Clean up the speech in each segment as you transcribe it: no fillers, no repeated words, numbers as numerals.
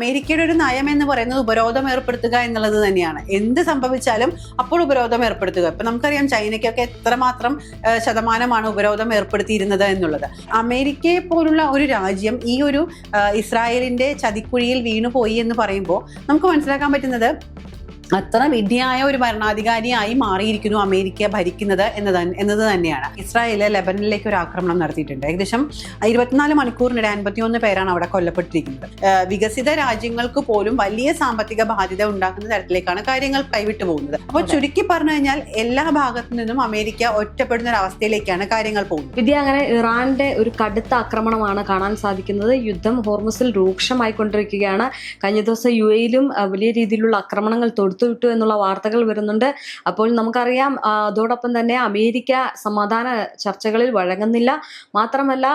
അമേരിക്കയുടെ ഒരു നയം എന്ന് പറയുന്നത് ഉപരോധം ഏർപ്പെടുത്തുക എന്നുള്ളത് തന്നെയാണ്. എന്ത് സംഭവിച്ചാലും അപ്പോൾ ഉപരോധം ഏർപ്പെടുത്തുക. ഇപ്പൊ നമുക്കറിയാം ചൈനയ്ക്കൊക്കെ എത്രമാത്രം ശതമാനമാണ് ഉപരോധം ഏർപ്പെടുത്തിയിരുന്നത് എന്നുള്ളത്. അമേരിക്കയെ പോലുള്ള ഒരു രാജ്യം ഈ ഒരു ഇസ്രായേലിന്റെ ചതിക്കുഴിയിൽ വീണുപോയി എന്ന് പറയുമ്പോൾ നമുക്ക് മനസ്സിലാക്കാൻ പറ്റുന്നത് അത്ര വിധിയായ ഒരു ഭരണാധികാരിയായി മാറിയിരിക്കുന്നു അമേരിക്ക ഭരിക്കുന്നത് എന്നത് തന്നെയാണ്. ഇസ്രായേൽ ലെബനനിലേക്ക് ഒരു ആക്രമണം നടത്തിയിട്ടുണ്ട്. ഏകദേശം 24 മണിക്കൂറിനിടെ 51 പേരാണ് അവിടെ കൊല്ലപ്പെട്ടിരിക്കുന്നത്. വികസിത രാജ്യങ്ങൾക്ക് പോലും വലിയ സാമ്പത്തിക ബാധ്യത ഉണ്ടാക്കുന്ന തരത്തിലേക്കാണ് കാര്യങ്ങൾ കൈവിട്ടു പോകുന്നത്. അപ്പോൾ ചുരുക്കി പറഞ്ഞു കഴിഞ്ഞാൽ എല്ലാ ഭാഗത്തു നിന്നും അമേരിക്ക ഒറ്റപ്പെടുന്ന ഒരു അവസ്ഥയിലേക്കാണ് കാര്യങ്ങൾ പോകുന്നത്. വിദ്യ, അങ്ങനെ ഇറാന്റെ ഒരു കടുത്ത ആക്രമണമാണ് കാണാൻ സാധിക്കുന്നത്. യുദ്ധം ഹോർമുസിൽ രൂക്ഷമായിക്കൊണ്ടിരിക്കുകയാണ്. കഴിഞ്ഞ ദിവസം UAE-യിലും വലിയ രീതിയിലുള്ള ആക്രമണങ്ങൾ വിട്ടു എന്നുള്ള വാർത്തകൾ വരുന്നുണ്ട്. അപ്പോൾ നമുക്കറിയാം അതോടൊപ്പം തന്നെ അമേരിക്ക സമാധാന ചർച്ചകളിൽ വഴങ്ങുന്നില്ല. മാത്രമല്ല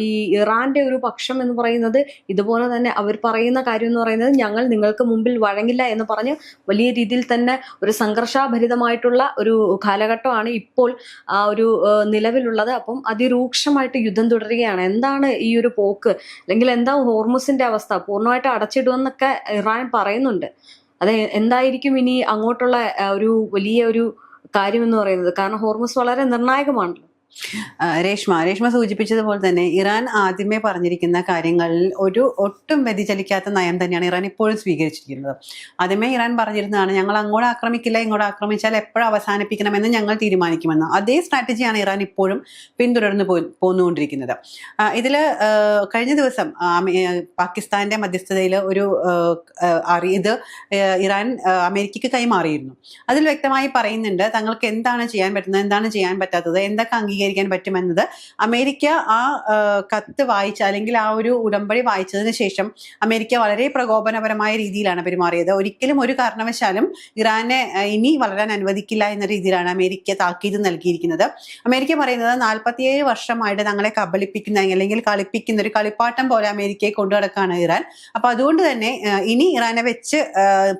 ഈ ഇറാന്റെ ഒരു പക്ഷം എന്ന് പറയുന്നത് ഇതുപോലെ തന്നെ അവർ പറയുന്ന കാര്യം എന്ന് പറയുന്നത് ഞങ്ങൾ നിങ്ങൾക്ക് മുമ്പിൽ വഴങ്ങില്ല എന്ന് പറഞ്ഞ് വലിയ രീതിയിൽ തന്നെ ഒരു സംഘർഷഭരിതമായിട്ടുള്ള ഒരു കാലഘട്ടമാണ് ഇപ്പോൾ ഒരു നിലവിലുള്ളത്. അപ്പം അതിരൂക്ഷമായിട്ട് യുദ്ധം തുടരുകയാണ്. എന്താണ് ഈ ഒരു പോക്ക്, അല്ലെങ്കിൽ എന്താ ഹോർമുസിന്റെ അവസ്ഥ? പൂർണ്ണമായിട്ട് അടച്ചിടുമെന്നൊക്കെ ഇറാൻ പറയുന്നുണ്ട്. അത് എന്തായിരിക്കും ഇനി അങ്ങോട്ടുള്ള ഒരു വലിയ ഒരു കാര്യം എന്ന് പറയുന്നത്? കാരണം ഹോർമുസ് വളരെ നിർണായകമാണല്ലോ. രേഷ്മ സൂചിപ്പിച്ചതുപോലെ തന്നെ ഇറാൻ ആദ്യമേ പറഞ്ഞിരിക്കുന്ന കാര്യങ്ങളിൽ ഒരു ഒട്ടും വ്യതിചലിക്കാത്ത നയം തന്നെയാണ് ഇറാൻ ഇപ്പോഴും സ്വീകരിച്ചിരിക്കുന്നത്. ആദ്യമേ ഇറാൻ പറഞ്ഞിരുന്നതാണ് ഞങ്ങൾ അങ്ങോട്ട് ആക്രമിക്കില്ല, ഇങ്ങോട്ട് ആക്രമിച്ചാൽ എപ്പോഴും അവസാനിപ്പിക്കണമെന്ന് ഞങ്ങൾ തീരുമാനിക്കുമെന്ന്. അതേ സ്ട്രാറ്റജിയാണ് ഇറാൻ ഇപ്പോഴും പിന്തുടർന്ന് പോന്നുകൊണ്ടിരിക്കുന്നത്. ഇതിൽ കഴിഞ്ഞ ദിവസം പാകിസ്ഥാന്റെ മധ്യസ്ഥതയിൽ ഒരു ഇത് ഇറാൻ അമേരിക്കയ്ക്ക് കൈമാറിയിരുന്നു. അതിൽ വ്യക്തമായി പറയുന്നുണ്ട് തങ്ങൾക്ക് എന്താണ് ചെയ്യാൻ പറ്റുന്നത്, എന്താണ് ചെയ്യാൻ പറ്റാത്തത്, എന്തൊക്കെ അംഗീകരിക്കാൻ പറ്റുമെന്നത്. അമേരിക്ക ആ കത്ത് വായിച്ച അല്ലെങ്കിൽ ആ ഒരു ഉടമ്പടി വായിച്ചതിന് ശേഷം അമേരിക്ക വളരെ പ്രകോപനപരമായ രീതിയിലാണ് പെരുമാറിയത്. ഒരിക്കലും ഒരു കാരണവശാലും ഇറാനെ ഇനി വളരാൻ അനുവദിക്കില്ല എന്ന രീതിയിലാണ് അമേരിക്ക താക്കീത് നൽകിയിരിക്കുന്നത്. അമേരിക്ക പറയുന്നത് 47 വർഷമായിട്ട് തങ്ങളെ കബളിപ്പിക്കുന്ന അല്ലെങ്കിൽ കളിപ്പിക്കുന്ന ഒരു കളിപ്പാട്ടം പോലെ അമേരിക്കയെ കൊണ്ടുനടക്കാണ് ഇറാൻ. അപ്പൊ അതുകൊണ്ട് തന്നെ ഇനി ഇറാനെ വെച്ച്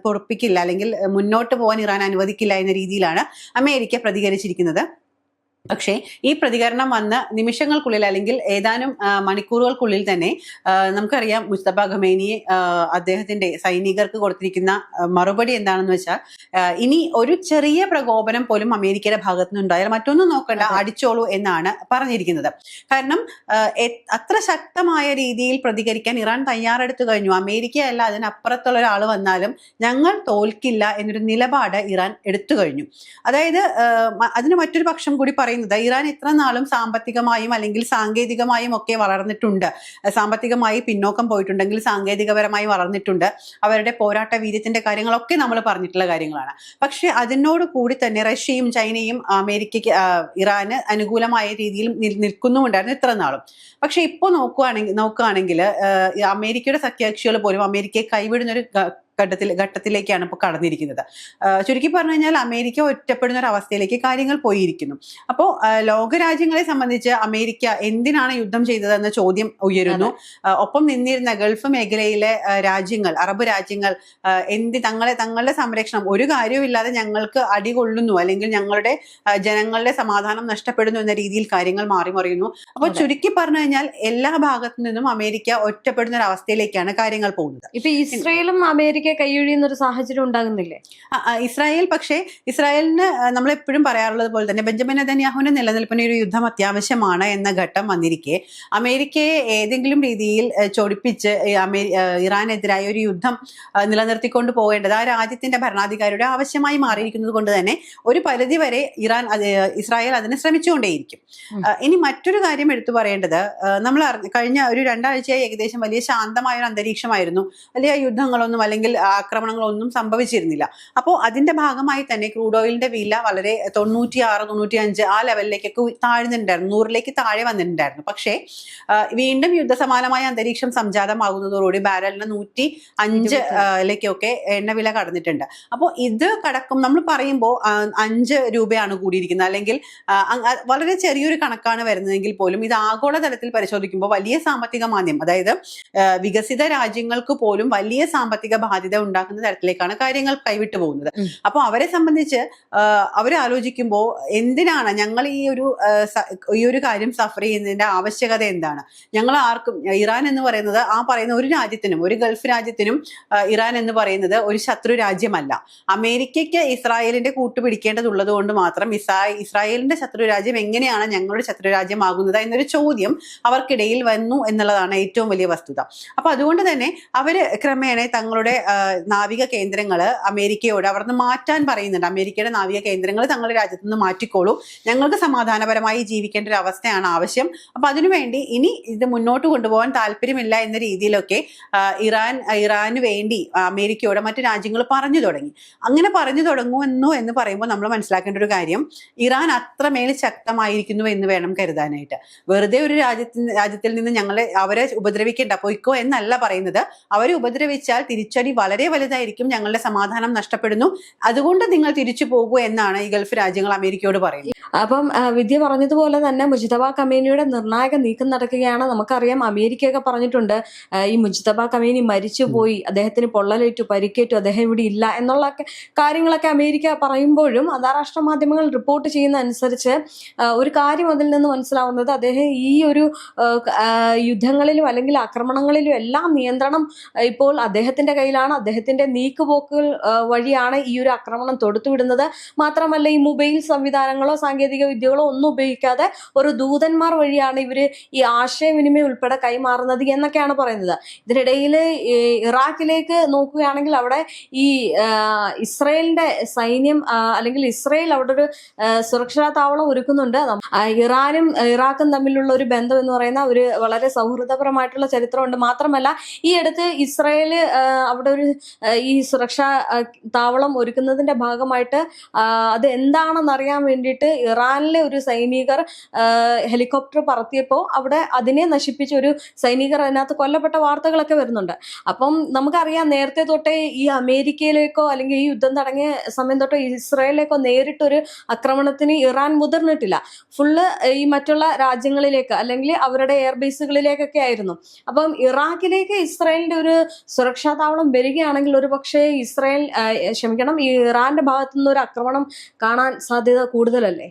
പൊറുപ്പിക്കില്ല അല്ലെങ്കിൽ മുന്നോട്ട് പോകാൻ ഇറാൻ അനുവദിക്കില്ല എന്ന രീതിയിലാണ് അമേരിക്ക പ്രതികരിച്ചിരിക്കുന്നത്. പക്ഷേ ഈ പ്രതികരണം വന്ന നിമിഷങ്ങൾക്കുള്ളിൽ അല്ലെങ്കിൽ ഏതാനും മണിക്കൂറുകൾക്കുള്ളിൽ തന്നെ നമുക്കറിയാം മുസ്തഫ ഖമേനിയെ അദ്ദേഹത്തിന്റെ സൈനികർക്ക് കൊടുത്തിരിക്കുന്ന മറുപടി എന്താണെന്ന് വെച്ചാൽ ഇനി ഒരു ചെറിയ പ്രകോപനം പോലും അമേരിക്കയുടെ ഭാഗത്തു നിന്നുണ്ടായാൽ മറ്റൊന്നും നോക്കണ്ട, അടിച്ചോളൂ എന്നാണ് പറഞ്ഞിരിക്കുന്നത്. കാരണം അത്ര ശക്തമായ രീതിയിൽ പ്രതികരിക്കാൻ ഇറാൻ തയ്യാറെടുത്തു കഴിഞ്ഞു. അമേരിക്ക അല്ല അതിനപ്പുറത്തുള്ള ഒരാൾ വന്നാലും ഞങ്ങൾ തോൽക്കില്ല എന്നൊരു നിലപാട് ഇറാൻ എടുത്തു കഴിഞ്ഞു. അതായത് അതിന് മറ്റൊരു പക്ഷം കൂടി ഇറാൻ ഇത്ര നാളും സാമ്പത്തികമായും അല്ലെങ്കിൽ സാങ്കേതികമായും ഒക്കെ വളർന്നിട്ടുണ്ട്. സാമ്പത്തികമായി പിന്നോക്കം പോയിട്ടുണ്ടെങ്കിൽ സാങ്കേതികപരമായി വളർന്നിട്ടുണ്ട്. അവരുടെ പോരാട്ട വീര്യത്തിന്റെ കാര്യങ്ങളൊക്കെ നമ്മൾ പറഞ്ഞിട്ടുള്ള കാര്യങ്ങളാണ്. പക്ഷെ അതിനോട് കൂടി തന്നെ റഷ്യയും ചൈനയും അമേരിക്കയ്ക്ക് ഇറാന് അനുകൂലമായ രീതിയിൽ നിൽക്കുന്നുമുണ്ടായിരുന്നു ഇത്ര നാളും. പക്ഷെ ഇപ്പോൾ നോക്കുകയാണെങ്കിൽ അമേരിക്കയുടെ സഖ്യകക്ഷികൾ പോലും അമേരിക്കയെ കൈവിടുന്നൊരു ഘട്ടത്തിലേക്കാണ് ഇപ്പോൾ കടന്നിരിക്കുന്നത്. ചുരുക്കി പറഞ്ഞു കഴിഞ്ഞാൽ അമേരിക്ക ഒറ്റപ്പെടുന്ന ഒരു അവസ്ഥയിലേക്ക് കാര്യങ്ങൾ പോയിരിക്കുന്നു. അപ്പോൾ ലോകരാജ്യങ്ങളെ സംബന്ധിച്ച് അമേരിക്ക എന്തിനാണ് യുദ്ധം ചെയ്തതെന്ന ചോദ്യം ഉയരുന്നു. ഒപ്പം നിന്നിരുന്ന ഗൾഫ് മേഖലയിലെ രാജ്യങ്ങൾ, അറബ് രാജ്യങ്ങൾ തങ്ങളുടെ സംരക്ഷണം ഒരു കാര്യവുമില്ലാതെ ഞങ്ങൾക്ക് അടികൊള്ളുന്നു അല്ലെങ്കിൽ ഞങ്ങളുടെ ജനങ്ങളുടെ സമാധാനം നഷ്ടപ്പെടുന്നു എന്ന രീതിയിൽ കാര്യങ്ങൾ മാറിമറിയുന്നു. അപ്പോൾ ചുരുക്കി പറഞ്ഞു കഴിഞ്ഞാൽ എല്ലാ ഭാഗത്തു നിന്നും അമേരിക്ക ഒറ്റപ്പെടുന്ന ഒരു അവസ്ഥയിലേക്കാണ് കാര്യങ്ങൾ പോകുന്നത്. ഇപ്പൊ ഇസ്രയേലും അമേരിക്ക കൈയൊഴിയുന്ന ഒരു സാഹചര്യം ഉണ്ടാകുന്നില്ലേ? ഇസ്രായേൽ പക്ഷേ ഇസ്രായേലിന് നമ്മൾ എപ്പോഴും പറയാറുള്ളത് പോലെ തന്നെ ബെഞ്ചമിൻ നെതന്യാഹുവിന്റെ നിലനിൽപ്പിന് ഒരു യുദ്ധം അത്യാവശ്യമാണ് എന്ന ഘട്ടം വന്നിരിക്കെ അമേരിക്കയെ ഏതെങ്കിലും രീതിയിൽ ചൊടിപ്പിച്ച് ഇറാനെതിരായ ഒരു യുദ്ധം നിലനിർത്തിക്കൊണ്ട് പോകേണ്ടത് ആ രാജ്യത്തിന്റെ ഭരണാധികാരിയുടെ ആവശ്യമായി മാറിയിരിക്കുന്നത് കൊണ്ട് തന്നെ ഒരു പരിധി വരെ ഇസ്രായേൽ അതിന് ശ്രമിച്ചുകൊണ്ടേയിരിക്കും. ഇനി മറ്റൊരു കാര്യം എടുത്തു പറയേണ്ടത്, നമ്മൾ കഴിഞ്ഞ ഒരു 2 ആഴ്ചയായി ഏകദേശം വലിയ ശാന്തമായ ഒരു അന്തരീക്ഷമായിരുന്നു. വലിയ യുദ്ധങ്ങളൊന്നും അല്ലെങ്കിൽ ആക്രമണങ്ങളൊന്നും സംഭവിച്ചിരുന്നില്ല. അപ്പോൾ അതിന്റെ ഭാഗമായി തന്നെ ക്രൂഡ് ഓയിലിന്റെ വില വളരെ 96-95 ആ ലെവലിലേക്കൊക്കെ താഴ്ന്നിട്ടുണ്ടായിരുന്നു, 100ലേക്ക് താഴെ വന്നിട്ടുണ്ടായിരുന്നു. പക്ഷേ വീണ്ടും യുദ്ധസമാനമായ അന്തരീക്ഷം സംജാതമാകുന്നതോടുകൂടി ബാരലിന് 105ലേക്കൊക്കെ എണ്ണവില കടന്നിട്ടുണ്ട്. അപ്പോൾ ഇത് നമ്മൾ പറയുമ്പോൾ 5 രൂപയാണ് കൂടിയിരിക്കുന്നത്, അല്ലെങ്കിൽ വളരെ ചെറിയൊരു കണക്കാണ് വരുന്നതെങ്കിൽ പോലും ഇത് ആഗോളതലത്തിൽ പരിശോധിക്കുമ്പോൾ വലിയ സാമ്പത്തിക മാന്ദ്യം, അതായത് വികസിത രാജ്യങ്ങൾക്ക് പോലും വലിയ സാമ്പത്തിക ബാധ്യത സാധ്യത ഉണ്ടാക്കുന്ന തരത്തിലേക്കാണ് കാര്യങ്ങൾ കൈവിട്ടു പോകുന്നത്. അപ്പോൾ അവരെ സംബന്ധിച്ച് അവർ ആലോചിക്കുമ്പോൾ എന്തിനാണ് ഞങ്ങൾ ഈ ഒരു കാര്യം സഫർ ചെയ്യുന്നതിന്റെ ആവശ്യകത എന്താണ്? ഞങ്ങൾ ആർക്കും, ഇറാൻ എന്ന് പറയുന്നത് ആ പറയുന്ന ഒരു രാജ്യത്തിനും, ഒരു ഗൾഫ് രാജ്യത്തിനും ഇറാൻ എന്ന് പറയുന്നത് ഒരു ശത്രു രാജ്യമല്ല. അമേരിക്കയ്ക്ക് ഇസ്രായേലിന്റെ കൂട്ടുപിടിക്കേണ്ടതുള്ളത് കൊണ്ട് മാത്രം ഇസ്രായേലിന്റെ ശത്രു രാജ്യം എങ്ങനെയാണ് ഞങ്ങളുടെ ശത്രു രാജ്യമാകുന്നത് എന്നൊരു ചോദ്യം അവർക്കിടയിൽ വന്നു എന്നുള്ളതാണ് ഏറ്റവും വലിയ വസ്തുത. അപ്പൊ അതുകൊണ്ട് തന്നെ അവര് ക്രമേണ തങ്ങളുടെ നാവിക കേന്ദ്രങ്ങള് അമേരിക്കയോട് അവിടുന്ന് മാറ്റാൻ പറയുന്നുണ്ട്. അമേരിക്കയുടെ നാവിക കേന്ദ്രങ്ങൾ തങ്ങളുടെ രാജ്യത്ത് നിന്ന് മാറ്റിക്കോളൂ, ഞങ്ങൾക്ക് സമാധാനപരമായി ജീവിക്കേണ്ട ഒരു അവസ്ഥയാണ് ആവശ്യം. അപ്പൊ അതിനുവേണ്ടി ഇനി ഇത് മുന്നോട്ട് കൊണ്ടുപോകാൻ താല്പര്യമില്ല എന്ന രീതിയിലൊക്കെ ഇറാന് വേണ്ടി അമേരിക്കയോട് മറ്റു രാജ്യങ്ങൾ പറഞ്ഞു തുടങ്ങി. അങ്ങനെ പറഞ്ഞു തുടങ്ങുന്നു എന്ന് പറയുമ്പോൾ നമ്മൾ മനസ്സിലാക്കേണ്ട ഒരു കാര്യം, ഇറാൻ അത്രമേൽ ശക്തമായിരിക്കുന്നു എന്ന് വേണം കരുതാനായിട്ട്. വെറുതെ ഒരു രാജ്യത്തിൽ നിന്ന് അവരെ ഉപദ്രവിക്കേണ്ട, പൊയ്ക്കോ എന്നല്ല പറയുന്നത്. അവരെ ഉപദ്രവിച്ചാൽ തിരിച്ചടി വളരെ വലുതായിരിക്കും, ഞങ്ങളുടെ സമാധാനം നഷ്ടപ്പെടുന്നു, അതുകൊണ്ട് നിങ്ങൾ തിരിച്ചു പോകൂ എന്നാണ് ഈ ഗൾഫ് രാജ്യങ്ങൾ അമേരിക്കയോട് പറയുന്നത്. അപ്പം വിദ്യ പറഞ്ഞതുപോലെ തന്നെ മുജ്തബ ഖമേനിയുടെ നിർണായക നീക്കം നടക്കുകയാണ്. നമുക്കറിയാം, അമേരിക്കയൊക്കെ പറഞ്ഞിട്ടുണ്ട് ഈ മുജ്തബ ഖമേനി മരിച്ചുപോയി, അദ്ദേഹത്തിന് പൊള്ളലേറ്റു, പരിക്കേറ്റു, അദ്ദേഹം ഇവിടെ ഇല്ല എന്നുള്ള കാര്യങ്ങളൊക്കെ അമേരിക്ക പറയുമ്പോഴും അന്താരാഷ്ട്ര മാധ്യമങ്ങൾ റിപ്പോർട്ട് ചെയ്യുന്ന അനുസരിച്ച് ഒരു കാര്യം അതിൽ നിന്ന് മനസ്സിലാവുന്നത്, അദ്ദേഹം ഈ ഒരു യുദ്ധങ്ങളിലും അല്ലെങ്കിൽ ആക്രമണങ്ങളിലും എല്ലാം നിയന്ത്രണം ഇപ്പോൾ അദ്ദേഹത്തിന്റെ കയ്യിലാണ്. അദ്ദേഹത്തിന്റെ നീക്കുപോക്കുകൾ വഴിയാണ് ഈ ഒരു ആക്രമണം തൊടുത്തുവിടുന്നത്. മാത്രമല്ല, ഈ മൊബൈൽ സംവിധാനങ്ങളോ സാങ്കേതിക വിദ്യകളോ ഒന്നും ഉപയോഗിക്കാതെ ഒരു ദൂതന്മാർ വഴിയാണ് ഇവര് ഈ ആശയവിനിമയം ഉൾപ്പെടെ കൈമാറുന്നത് എന്നൊക്കെയാണ് പറയുന്നത്. ഇതിനിടയിൽ ഇറാഖിലേക്ക് നോക്കുകയാണെങ്കിൽ അവിടെ ഈ ഇസ്രയേലിന്റെ സൈന്യം അല്ലെങ്കിൽ ഇസ്രയേൽ അവിടെ ഒരു സുരക്ഷാ താവളം ഒരുക്കുന്നുണ്ട്. ഇറാനും ഇറാഖും തമ്മിലുള്ള ഒരു ബന്ധം എന്ന് പറയുന്ന ഒരു വളരെ സൗഹൃദപരമായിട്ടുള്ള ചരിത്രമുണ്ട്. മാത്രമല്ല, ഈ അടുത്ത് ഇസ്രയേല് അവിടെ ഒരു ഈ സുരക്ഷാ താവളം ഒരുക്കുന്നതിന്റെ ഭാഗമായിട്ട് അത് എന്താണെന്ന് അറിയാൻ വേണ്ടിയിട്ട് ഇറാനിലെ ഒരു സൈനികർ ഹെലികോപ്റ്റർ പറത്തിയപ്പോൾ അവിടെ അതിനെ നശിപ്പിച്ച ഒരു സൈനികർ അതിനകത്ത് കൊല്ലപ്പെട്ട വാർത്തകളൊക്കെ വരുന്നുണ്ട്. അപ്പം നമുക്കറിയാം, നേരത്തെ തൊട്ടേ ഈ അമേരിക്കയിലേക്കോ അല്ലെങ്കിൽ ഈ യുദ്ധം തുടങ്ങിയ സമയം തൊട്ടോ ഇസ്രായേലിലേക്കോ നേരിട്ടൊരു ആക്രമണത്തിന് ഇറാൻ മുതിർന്നിട്ടില്ല. ഫുള്ള് ഈ മറ്റുള്ള രാജ്യങ്ങളിലേക്ക് അല്ലെങ്കിൽ അവരുടെ എയർബേസുകളിലേക്കൊക്കെ ആയിരുന്നു. അപ്പം ഇറാഖിലേക്ക് ഇസ്രായേലിന്റെ ഒരു സുരക്ഷാ താവളം വരികയാണെങ്കിൽ ഒരു പക്ഷേ ഈ ഇറാന്റെ ഭാഗത്തുനിന്ന് ഒരു ആക്രമണം കാണാൻ സാധ്യത കൂടുതലല്ലേ?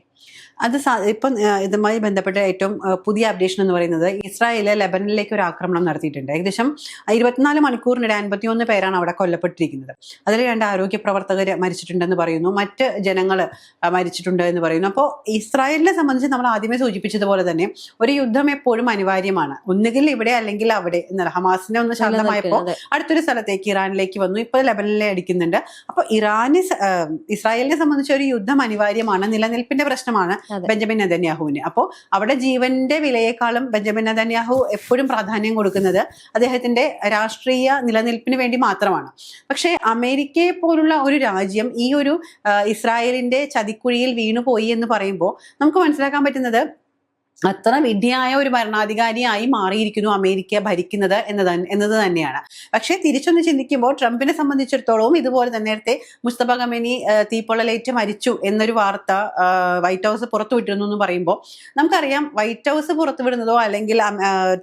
അത് ഇപ്പം ഇതുമായി ബന്ധപ്പെട്ട ഏറ്റവും പുതിയ അപ്ഡേഷൻ എന്ന് പറയുന്നത്, ഇസ്രായേല് ലെബനനിലേക്ക് ഒരു ആക്രമണം നടത്തിയിട്ടുണ്ട്. ഏകദേശം 24 മണിക്കൂറിനിടെ 51 പേരാണ് അവിടെ കൊല്ലപ്പെട്ടിരിക്കുന്നത്. അതിൽ 2 ആരോഗ്യ പ്രവർത്തകർ മരിച്ചിട്ടുണ്ടെന്ന് പറയുന്നു, മറ്റ് ജനങ്ങൾ മരിച്ചിട്ടുണ്ട് എന്ന് പറയുന്നു. അപ്പോൾ ഇസ്രായേലിനെ സംബന്ധിച്ച് നമ്മൾ ആദ്യമേ സൂചിപ്പിച്ചതുപോലെ തന്നെ ഒരു യുദ്ധം എപ്പോഴും അനിവാര്യമാണ്. ഒന്നുകിൽ ഇവിടെ അല്ലെങ്കിൽ അവിടെ എന്നല്ല. ഹമാസിനെ ഒന്ന് ശാന്തമായപ്പോൾ അടുത്തൊരു സ്ഥലത്തേക്ക് ഇറാനിലേക്ക് വന്നു, ഇപ്പോൾ ലെബനനിലെ അടിക്കുന്നുണ്ട്. അപ്പോൾ ഇസ്രായേലിനെ സംബന്ധിച്ച് ഒരു യുദ്ധം അനിവാര്യമാണ്, നിലനിൽപ്പിന്റെ പ്രശ്നമാണ് ബെഞ്ചമിൻ നെതന്യാഹുവിന്. അപ്പോൾ അവിടെ ജീവന്റെ വിലയേക്കാളും ബെഞ്ചമിൻ നെതന്യാഹു എപ്പോഴും പ്രാധാന്യം കൊടുക്കുന്നത് അദ്ദേഹത്തിന്റെ രാഷ്ട്രീയ നിലനിൽപ്പിന് വേണ്ടി മാത്രമാണ്. പക്ഷേ അമേരിക്കയെ പോലുള്ള ഒരു രാജ്യം ഈ ഒരു ഇസ്രായേലിന്റെ ചതിക്കുഴിയിൽ വീണുപോയി എന്ന് പറയുമ്പോൾ നമുക്ക് മനസ്സിലാക്കാൻ പറ്റുന്നത്, അത്ര വിഡ്ഢിയായ ഒരു ഭരണാധികാരിയായി മാറിയിരിക്കുന്നു അമേരിക്ക ഭരിക്കുന്നത് എന്നത് തന്നെയാണ്. പക്ഷേ തിരിച്ചൊന്ന് ചിന്തിക്കുമ്പോൾ ട്രംപിനെ സംബന്ധിച്ചിടത്തോളവും ഇതുപോലെ തന്നെ നേരത്തെ മുസ്തഫ ഖമേനി തീപ്പൊള്ളലേറ്റ് മരിച്ചു എന്നൊരു വാർത്ത വൈറ്റ് ഹൗസ് പുറത്തുവിട്ടിരുന്നു എന്ന് പറയുമ്പോൾ നമുക്കറിയാം, വൈറ്റ് ഹൗസ് പുറത്തുവിടുന്നതോ അല്ലെങ്കിൽ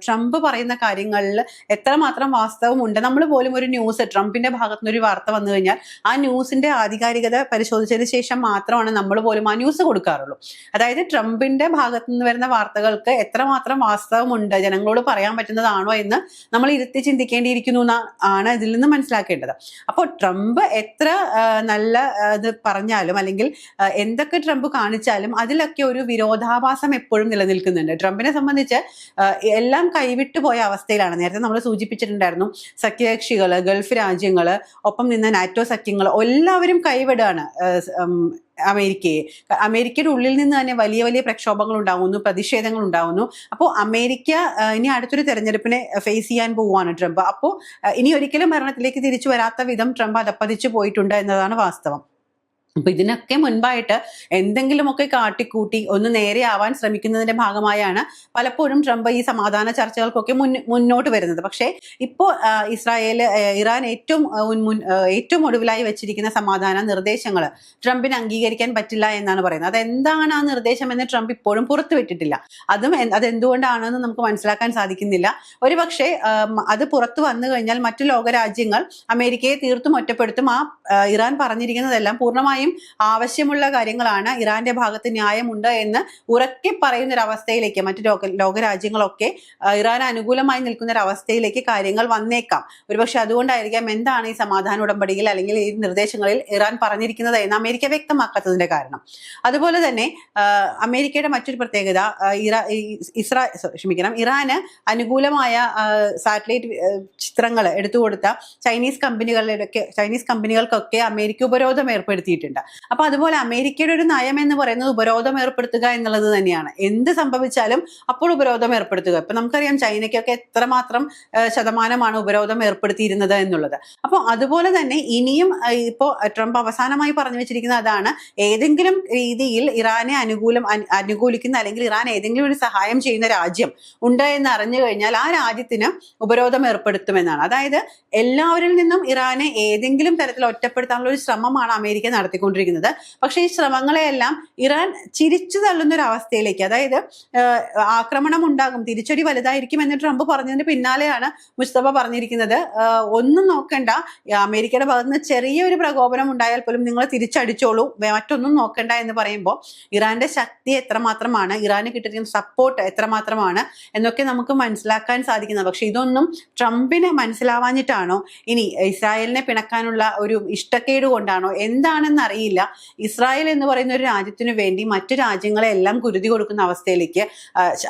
ട്രംപ് പറയുന്ന കാര്യങ്ങളിൽ എത്രമാത്രം വാസ്തവമുണ്ട്. നമ്മൾ പോലും ഒരു ന്യൂസ്, ട്രംപിന്റെ ഭാഗത്തുനിന്ന് ഒരു വാർത്ത വന്നു കഴിഞ്ഞാൽ ആ ന്യൂസിന്റെ ആധികാരികത പരിശോധിച്ചതിന് ശേഷം മാത്രമാണ് നമ്മൾ പോലും ആ ന്യൂസ് കൊടുക്കാറുള്ളൂ. അതായത് ട്രംപിന്റെ ഭാഗത്തുനിന്ന് വരുന്ന വാർത്തകൾക്ക് എത്രമാത്രം വാസ്തവമുണ്ട്, ജനങ്ങളോട് പറയാൻ പറ്റുന്നതാണോ എന്ന് നമ്മൾ ഇരുത്തി ചിന്തിക്കേണ്ടിയിരിക്കുന്നു എന്നാണ് ഇതിൽ നിന്ന് മനസ്സിലാക്കേണ്ടത്. അപ്പോൾ ട്രംപ് എത്ര നല്ല ഇത് പറഞ്ഞാലും അല്ലെങ്കിൽ എന്തൊക്കെ ട്രംപ് കാണിച്ചാലും അതിലൊക്കെ ഒരു വിരോധാഭാസം എപ്പോഴും നിലനിൽക്കുന്നുണ്ട്. ട്രംപിനെ സംബന്ധിച്ച് എല്ലാം കൈവിട്ടു പോയ അവസ്ഥയിലാണ്. നേരത്തെ നമ്മൾ സൂചിപ്പിച്ചിട്ടുണ്ടായിരുന്നു, സഖ്യകക്ഷികള്, ഗൾഫ് രാജ്യങ്ങള്, ഒപ്പം നിന്ന് നാറ്റോ സഖ്യങ്ങൾ എല്ലാവരും കൈവിടാണ് അമേരിക്കയുടെ ഉള്ളിൽ നിന്ന് തന്നെ വലിയ വലിയ പ്രക്ഷോഭങ്ങൾ ഉണ്ടാകുന്നു, പ്രതിഷേധങ്ങൾ ഉണ്ടാകുന്നു. അപ്പോൾ അമേരിക്ക ഇനി അടുത്തൊരു തെരഞ്ഞെടുപ്പിനെ ഫേസ് ചെയ്യാൻ പോവുകയാണ് ട്രംപ്. അപ്പോൾ ഇനി ഒരിക്കലും ഭരണത്തിലേക്ക് തിരിച്ചു വരാത്ത വിധം ട്രംപ് അധപ്പതിച്ചു പോയിട്ടുണ്ട് എന്നതാണ് വാസ്തവം. അപ്പൊ ഇതിനൊക്കെ മുൻപായിട്ട് എന്തെങ്കിലുമൊക്കെ കാട്ടിക്കൂട്ടി ഒന്ന് നേരെയാവാൻ ശ്രമിക്കുന്നതിന്റെ ഭാഗമായാണ് പലപ്പോഴും ട്രംപ് ഈ സമാധാന ചർച്ചകൾക്കൊക്കെ മുന്നോട്ട് വരുന്നത്. പക്ഷേ ഇപ്പോൾ ഇറാൻ ഏറ്റവും ഒടുവിലായി വെച്ചിരിക്കുന്ന സമാധാന നിർദ്ദേശങ്ങൾ ട്രംപിന് അംഗീകരിക്കാൻ പറ്റില്ല എന്നാണ് പറയുന്നത്. അതെന്താണ് ആ നിർദ്ദേശം എന്ന് ട്രംപ് ഇപ്പോഴും പുറത്തുവിട്ടിട്ടില്ല. അതെന്തുകൊണ്ടാണെന്ന് നമുക്ക് മനസ്സിലാക്കാൻ സാധിക്കുന്നില്ല. ഒരുപക്ഷെ അത് പുറത്തു വന്നു കഴിഞ്ഞാൽ മറ്റു ലോകരാജ്യങ്ങൾ അമേരിക്കയെ തീർത്തും ഒറ്റപ്പെടുത്തും. ഇറാൻ പറഞ്ഞിരിക്കുന്നതെല്ലാം പൂർണ്ണമായും ആവശ്യമുള്ള കാര്യങ്ങളാണ്, ഇറാന്റെ ഭാഗത്ത് ന്യായമുണ്ട് എന്ന് ഉറക്കെ പറയുന്ന ഒരു അവസ്ഥയിലേക്ക് മറ്റു ലോകരാജ്യങ്ങളൊക്കെ ഇറാൻ അനുകൂലമായി നിൽക്കുന്ന ഒരു അവസ്ഥയിലേക്ക് കാര്യങ്ങൾ വന്നേക്കാം. ഒരുപക്ഷെ അതുകൊണ്ടായിരിക്കാം എന്താണ് ഈ സമാധാന ഉടമ്പടിയിൽ അല്ലെങ്കിൽ ഈ നിർദ്ദേശങ്ങളിൽ ഇറാൻ പറഞ്ഞിരിക്കുന്നത് എന്ന് അമേരിക്ക വ്യക്തമാക്കാത്തതിന്റെ കാരണം. അതുപോലെ തന്നെ അമേരിക്കയുടെ മറ്റൊരു പ്രത്യേകത, ഇറാന് അനുകൂലമായ സാറ്റലൈറ്റ് ചിത്രങ്ങൾ എടുത്തുകൊടുത്ത ചൈനീസ് കമ്പനികൾക്കൊക്കെ അമേരിക്ക ഉപരോധം ഏർപ്പെടുത്തിയിട്ടുണ്ട്. അപ്പൊ അതുപോലെ അമേരിക്കയുടെ ഒരു നയം എന്ന് പറയുന്നത് ഉപരോധം ഏർപ്പെടുത്തുക എന്നുള്ളത് തന്നെയാണ്. എന്ത് സംഭവിച്ചാലും അപ്പോൾ ഉപരോധം ഏർപ്പെടുത്തുക. ഇപ്പൊ നമുക്കറിയാം ചൈനയ്ക്കൊക്കെ എത്രമാത്രം ശതമാനമാണ് ഉപരോധം ഏർപ്പെടുത്തിയിരുന്നത് എന്നുള്ളത്. അപ്പോൾ അതുപോലെ തന്നെ ഇനിയും ഇപ്പോൾ ട്രംപ് അവസാനമായി പറഞ്ഞു വെച്ചിരിക്കുന്ന അതാണ്, ഏതെങ്കിലും രീതിയിൽ ഇറാനെ അനുകൂലിക്കുന്ന അല്ലെങ്കിൽ ഇറാൻ ഏതെങ്കിലും ഒരു സഹായം ചെയ്യുന്ന രാജ്യം ഉണ്ട് എന്ന് അറിഞ്ഞു കഴിഞ്ഞാൽ ആ രാജ്യത്തിന് ഉപരോധം ഏർപ്പെടുത്തുമെന്നാണ്. അതായത് എല്ലാവരിൽ നിന്നും ഇറാനെ ഏതെങ്കിലും തരത്തിൽ ഒറ്റപ്പെടുത്താനുള്ള ഒരു ശ്രമമാണ് അമേരിക്ക നടത്തിക്കൊണ്ടിരിക്കുന്നത്. പക്ഷേ ഈ ശ്രമങ്ങളെയെല്ലാം ഇറാൻ ചിരിച്ചു തള്ളുന്ന ഒരു അവസ്ഥയിലേക്ക്, അതായത് ആക്രമണം ഉണ്ടാകും, തിരിച്ചടി വലുതായിരിക്കും എന്ന് ട്രംപ് പറഞ്ഞതിന് പിന്നാലെയാണ് മുസ്തഫ പറഞ്ഞിരിക്കുന്നത്, ഒന്നും നോക്കണ്ട, അമേരിക്കയുടെ ഭാഗത്തുനിന്ന് ചെറിയൊരു പ്രകോപനം ഉണ്ടായാൽ പോലും നിങ്ങൾ തിരിച്ചടിച്ചോളൂ, മറ്റൊന്നും നോക്കണ്ട എന്ന് പറയുമ്പോൾ ഇറാന്റെ ശക്തി എത്രമാത്രമാണ്, ഇറാന് കിട്ടിയിരിക്കുന്ന സപ്പോർട്ട് എത്രമാത്രമാണ് എന്നൊക്കെ നമുക്ക് മനസ്സിലാക്കാൻ സാധിക്കുന്നത്. പക്ഷെ ഇതൊന്നും ട്രംപിന് മനസ്സിലാവാഞ്ഞിട്ടാണോ, ഇനി ഇസ്രായേലിനെ പിണക്കാനുള്ള ഒരു ഇഷ്ടക്കേട് കൊണ്ടാണോ, എന്താണെന്ന് അറിയില്ല, ഇസ്രായേൽ എന്ന് പറയുന്ന ഒരു രാജ്യത്തിനു വേണ്ടി മറ്റു രാജ്യങ്ങളെ എല്ലാം കുരുതി കൊടുക്കുന്ന അവസ്ഥയിലേക്ക്,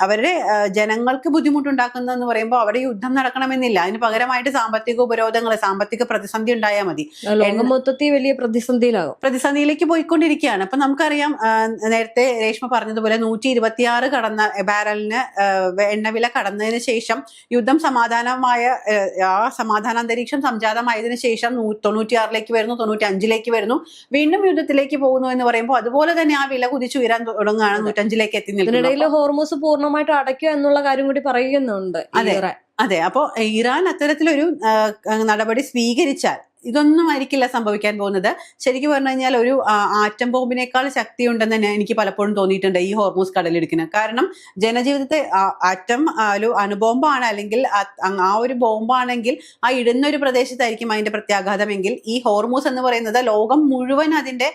അവരുടെ ജനങ്ങൾക്ക് ബുദ്ധിമുട്ടുണ്ടാക്കുന്നതെന്ന് പറയുമ്പോൾ അവിടെ യുദ്ധം നടക്കണമെന്നില്ല, അതിന് പകരമായിട്ട് സാമ്പത്തിക ഉപരോധങ്ങൾ, സാമ്പത്തിക പ്രതിസന്ധി ഉണ്ടായാൽ മതി. മൊത്തത്തിൽ വലിയ പ്രതിസന്ധിയിലേക്ക് പോയിക്കൊണ്ടിരിക്കുകയാണ്. അപ്പൊ നമുക്കറിയാം, നേരത്തെ രേഷ്മ പറഞ്ഞതുപോലെ 126 കടന്ന ബാരലിന് എണ്ണവില കടന്നതിന് ശേഷം യുദ്ധം സമാധാനാന്തരീക്ഷം സംജാതമായതിനു ശേഷം 96 വരുന്നു, 95 വരുന്നു, വീണ്ടും യുദ്ധത്തിലേക്ക് പോകുന്നു എന്ന് പറയുമ്പോൾ അതുപോലെ തന്നെ ആ വില കുതിച്ചു ഉയരാൻ തുടങ്ങുകയാണ്, 105 എത്തി നിൽക്കുന്നത്. ഹോർമൂസ് പൂർണ്ണമായിട്ട് അടയ്ക്കുക എന്നുള്ള കാര്യം കൂടി പറയുന്നുണ്ട്. അതെ. അപ്പോൾ ഇറാൻ അത്തരത്തിലൊരു നടപടി സ്വീകരിച്ചാൽ ഇതൊന്നും ആയിരിക്കില്ല സംഭവിക്കാൻ പോകുന്നത്. ശരിക്കും പറഞ്ഞു കഴിഞ്ഞാൽ ഒരു ആറ്റം ബോംബിനേക്കാൾ ശക്തിയുണ്ടെന്ന് തന്നെ എനിക്ക് പലപ്പോഴും തോന്നിയിട്ടുണ്ട് ഈ ഹോർമൂസ് കടലിടുക്കിന്. കാരണം ജനജീവിതത്തെ ആറ്റം ഒരു അണുബോംബാണ്, അല്ലെങ്കിൽ ആ ഒരു ബോംബാണെങ്കിൽ ആ ഇടുന്ന ഒരു പ്രദേശത്തായിരിക്കും അതിന്റെ പ്രത്യാഘാതമെങ്കിൽ ഈ ഹോർമൂസ് എന്ന് പറയുന്നത് ലോകം മുഴുവൻ അതിന്റെ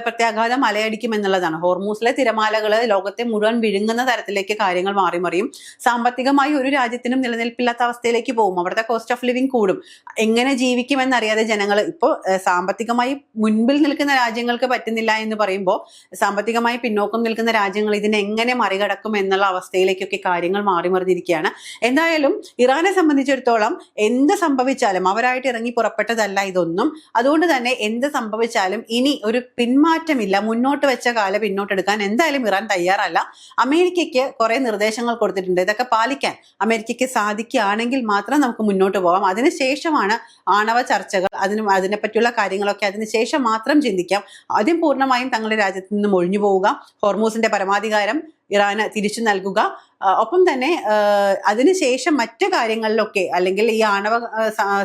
പ്രത്യാഘാതം അലയടിക്കും എന്നുള്ളതാണ്. ഹോർമൂസിലെ തിരമാലകൾ ലോകത്തെ മുഴുവൻ വിഴുങ്ങുന്ന തരത്തിലേക്ക് കാര്യങ്ങൾ മാറിമറിയും. സാമ്പത്തികമായി ഒരു രാജ്യത്തിനും നിലനിൽപ്പില്ലാത്ത അവസ്ഥയിലേക്ക് പോകും. അവിടുത്തെ കോസ്റ്റ് ഓഫ് ലിവിങ് കൂടും. എങ്ങനെ ജീവിക്കുമെന്നറിയാതെ ജനങ്ങൾ ഇപ്പോൾ സാമ്പത്തികമായി മുൻപിൽ നിൽക്കുന്ന രാജ്യങ്ങൾക്ക് പറ്റുന്നില്ല എന്ന് പറയുമ്പോൾ സാമ്പത്തികമായി പിന്നോക്കം നിൽക്കുന്ന രാജ്യങ്ങൾ ഇതിനെ എങ്ങനെ മറികടക്കും എന്നുള്ള അവസ്ഥയിലേക്കൊക്കെ കാര്യങ്ങൾ മാറിമറിഞ്ഞിരിക്കുകയാണ്. എന്തായാലും ഇറാനെ സംബന്ധിച്ചിടത്തോളം എന്ത് സംഭവിച്ചാലും അവരായിട്ട് ഇറങ്ങി പുറപ്പെട്ടതല്ല ഇതൊന്നും. അതുകൊണ്ട് തന്നെ എന്ത് സംഭവിച്ചാലും ഇനി ഒരു പിന്മാറ്റമില്ല. മുന്നോട്ട് വെച്ച കാലം പിന്നോട്ടെടുക്കാൻ എന്തായാലും ഇറാൻ തയ്യാറല്ല. അമേരിക്കയ്ക്ക് കുറെ നിർദ്ദേശങ്ങൾ കൊടുത്തിട്ടുണ്ട്. ഇതൊക്കെ പാലിക്കാൻ അമേരിക്കയ്ക്ക് സാധിക്കുകയാണെങ്കിൽ മാത്രം നമുക്ക് മുന്നോട്ട് പോകാം. അതിനുശേഷമാണ് ആണവ ചർച്ചകൾ, അതിനെപ്പറ്റിയുള്ള കാര്യങ്ങളൊക്കെ അതിനുശേഷം മാത്രം ചിന്തിക്കാം. ആദ്യം പൂർണ്ണമായും തങ്ങളുടെ രാജ്യത്ത് നിന്നും ഒഴിഞ്ഞു പോവുക, ഹോർമൂസിന്റെ പരമാധികാരം ഇറാന് തിരിച്ചു നൽകുക, ഒപ്പം തന്നെ അതിനുശേഷം മറ്റു കാര്യങ്ങളിലൊക്കെ അല്ലെങ്കിൽ ഈ ആണവ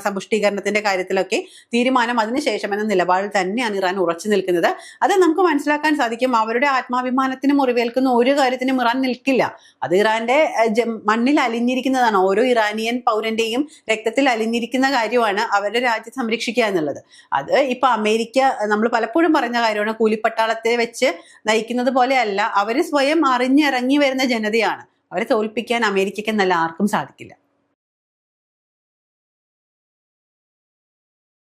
സമ്പുഷ്ടീകരണത്തിന്റെ കാര്യത്തിലൊക്കെ തീരുമാനം അതിനുശേഷം എന്ന നിലപാടിൽ തന്നെയാണ് ഇറാൻ ഉറച്ചു നിൽക്കുന്നത്. അത് നമുക്ക് മനസ്സിലാക്കാൻ സാധിക്കും. അവരുടെ ആത്മാഭിമാനത്തിന് മുറിവേൽക്കുന്ന ഒരു കാര്യത്തിനും ഇറാൻ നിൽക്കില്ല. അത് ഇറാന്റെ മണ്ണിൽ അലിഞ്ഞിരിക്കുന്നതാണ്. ഓരോ ഇറാനിയൻ പൗരന്റെയും രക്തത്തിൽ അലിഞ്ഞിരിക്കുന്ന കാര്യമാണ് അവരുടെ രാജ്യം സംരക്ഷിക്കുക എന്നുള്ളത്. അത് ഇപ്പൊ അമേരിക്ക നമ്മൾ പലപ്പോഴും പറഞ്ഞ കാര്യമാണ്. കൂലിപ്പട്ടാളത്തെ വെച്ച് നയിക്കുന്നത് പോലെയല്ല, അവര് സ്വയം അറിഞ്ഞിറങ്ങി വരുന്ന ജനതയാണ്. അവരെ തോൽപ്പിക്കാൻ അമേരിക്കയ്ക്ക് നല്ല ആർക്കും സാധിക്കില്ല.